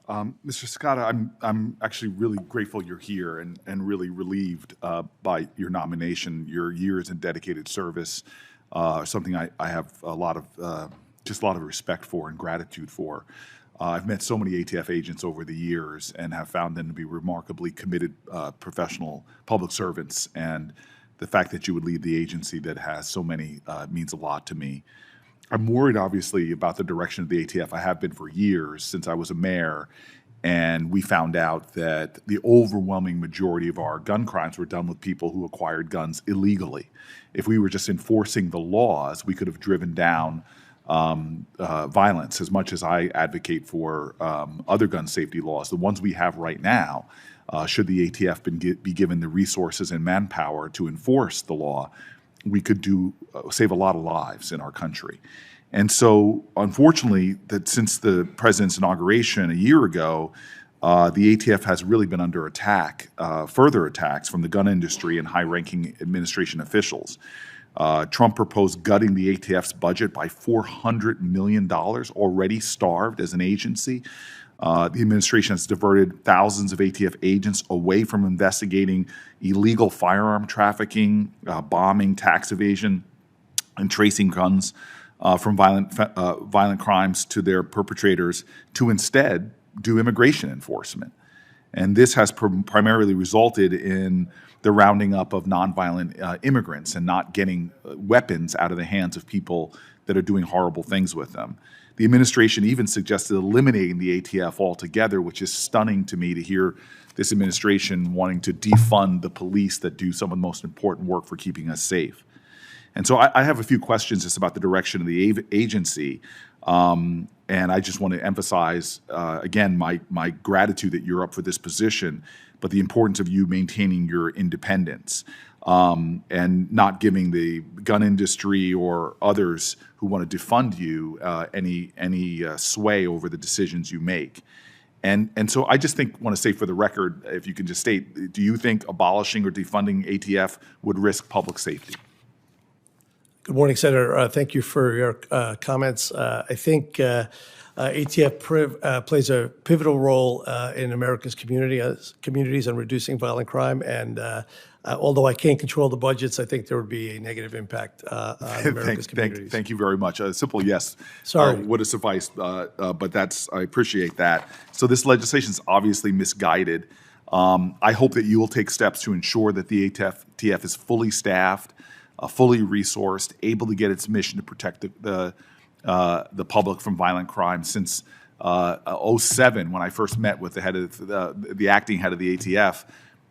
Mr. Cekada, I'm actually really grateful you're here and really relieved by your nomination. Your years in dedicated service are something I have a lot of just a lot of respect for and gratitude for. I've met so many ATF agents over the years and have found them to be remarkably committed professional public servants. And the fact that you would lead the agency that has so many means a lot to me. I'm worried, obviously, about the direction of the ATF. I have been for years since I was a mayor, and we found out that the overwhelming majority of our gun crimes were done with people who acquired guns illegally. If we were just enforcing the laws, we could have driven down violence as much as I advocate for other gun safety laws. The ones we have right now, should the ATF be given the resources and manpower to enforce the law, we could save a lot of lives in our country. And so, unfortunately, that since the president's inauguration a year ago, the ATF has really been under attack, further attacks from the gun industry and high-ranking administration officials. Trump proposed gutting the ATF's budget by $400 million, already starved as an agency. The administration has diverted thousands of ATF agents away from investigating illegal firearm trafficking, bombing, tax evasion, and tracing guns from violent crimes to their perpetrators to instead do immigration enforcement. And this has primarily resulted in the rounding up of nonviolent immigrants and not getting weapons out of the hands of people that are doing horrible things with them. The administration even suggested eliminating the ATF altogether, which is stunning to me to hear this administration wanting to defund the police that do some of the most important work for keeping us safe. And so I have a few questions just about the direction of the agency. And I just want to emphasize, again, my gratitude that you're up for this position, but the importance of you maintaining your independence and not giving the gun industry or others who want to defund you any sway over the decisions you make. And so I just want to say for the record, if you can just state, do you think abolishing or defunding ATF would risk public safety? Good morning, Senator. Thank you for your comments. I think ATF plays a pivotal role in America's communities on reducing violent crime. And although I can't control the budgets, I think there would be a negative impact on America's communities. Thank you very much. A simple yes would have sufficed, but I appreciate that. So this legislation is obviously misguided. I hope that you will take steps to ensure that the ATF is fully staffed, fully resourced, able to get its mission to protect the public from violent crime. Since 2007, when I first met with the head of the acting head of the ATF,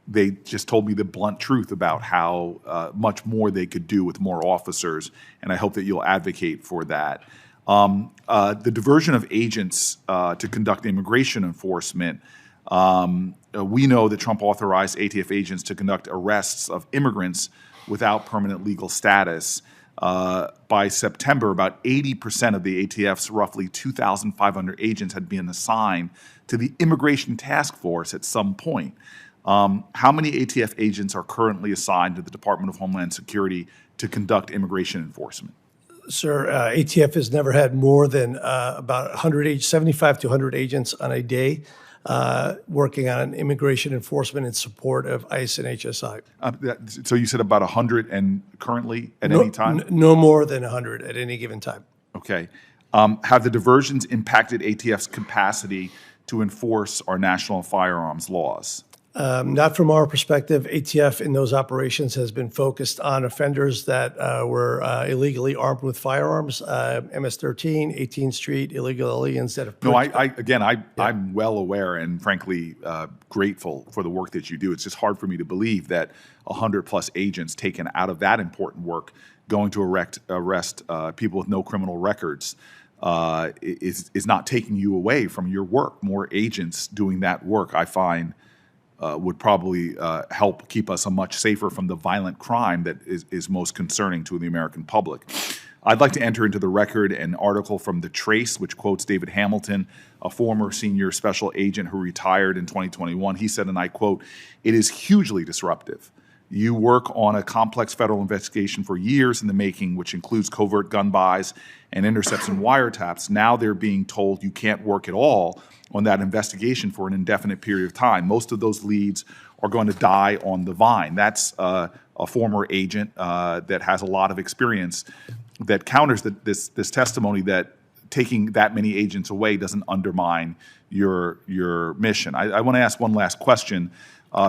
they just told me the blunt truth about how much more they could do with more officers, and I hope that you'll advocate for that. The diversion of agents to conduct immigration enforcement. We know that Trump authorized ATF agents to conduct arrests of immigrants without permanent legal status. By September, about 80% of the ATF's roughly 2,500 agents had been assigned to the Immigration Task Force at some point. How many ATF agents are currently assigned to the Department of Homeland Security to conduct immigration enforcement? Sir, ATF has never had more than about 75 to 100 agents on a day working on immigration enforcement in support of ICE and HSI. So you said about 100 and currently at any time? No more than 100 at any given time. Okay. Have the diversions impacted ATF's capacity to enforce our national firearms laws? Not from our perspective. ATF in those operations has been focused on offenders that were illegally armed with firearms, MS-13, 18th Street, illegal aliens that have... No, I'm well aware and frankly grateful for the work that you do. It's just hard for me to believe that 100+ agents taken out of that important work going to arrest people with no criminal records is not taking you away from your work. More agents doing that work, I find, would probably help keep us much safer from the violent crime that is most concerning to the American public. I'd like to enter into the record an article from The Trace, which quotes David Hamilton, a former senior special agent who retired in 2021. He said, and I quote, "It is hugely disruptive You work on a complex federal investigation for years in the making, which includes covert gun buys and intercepts and wiretaps. Now they're being told you can't work at all on that investigation for an indefinite period of time. Most of those leads are going to die on the vine. That's a former agent that has a lot of experience that counters this testimony that taking that many agents away doesn't undermine your mission. I want to ask one last question.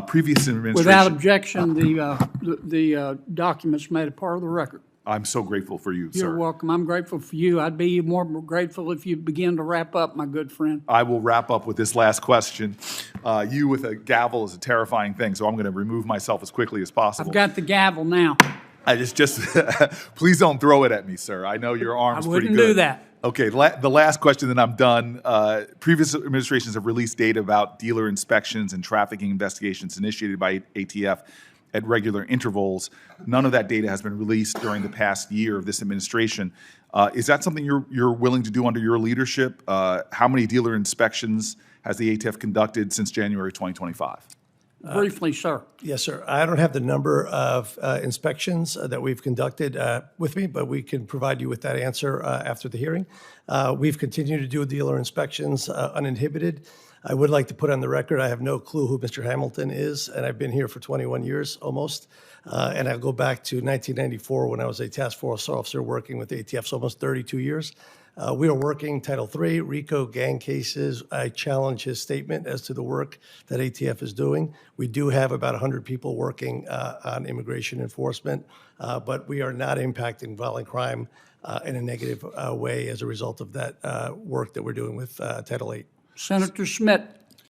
Previous administration. Without objection, the documents made a part of the record. I'm so grateful for you, sir. You're welcome. I'm grateful for you. I'd be more grateful if you begin to wrap up, my good friend. I will wrap up with this last question. You with a gavel is a terrifying thing, so I'm going to remove myself as quickly as possible. I've got the gavel now. I just please don't throw it at me, sir. I know your arm's pretty good. I wouldn't do that. Okay, the last question, then I'm done. Previous administrations have released data about dealer inspections and trafficking investigations initiated by ATF at regular intervals. None of that data has been released during the past year of this administration. Is that something you're willing to do under your leadership? How many dealer inspections has the ATF conducted since January 2025? Briefly, sir. Yes, sir. I don't have the number of inspections that we've conducted with me, but we can provide you with that answer after the hearing. We've continued to do dealer inspections uninhibited. I would like to put on the record, I have no clue who Mr. Hamilton is, and I've been here for 21 years almost. And I'll go back to 1994 when I was a task force officer working with ATF, so almost 32 years. We are working Title III, RICO gang cases. I challenge his statement as to the work that ATF is doing. We do have about 100 people working on immigration enforcement, but we are not impacting violent crime in a negative way as a result of that work that we're doing with Title VIII. Senator Schmidt.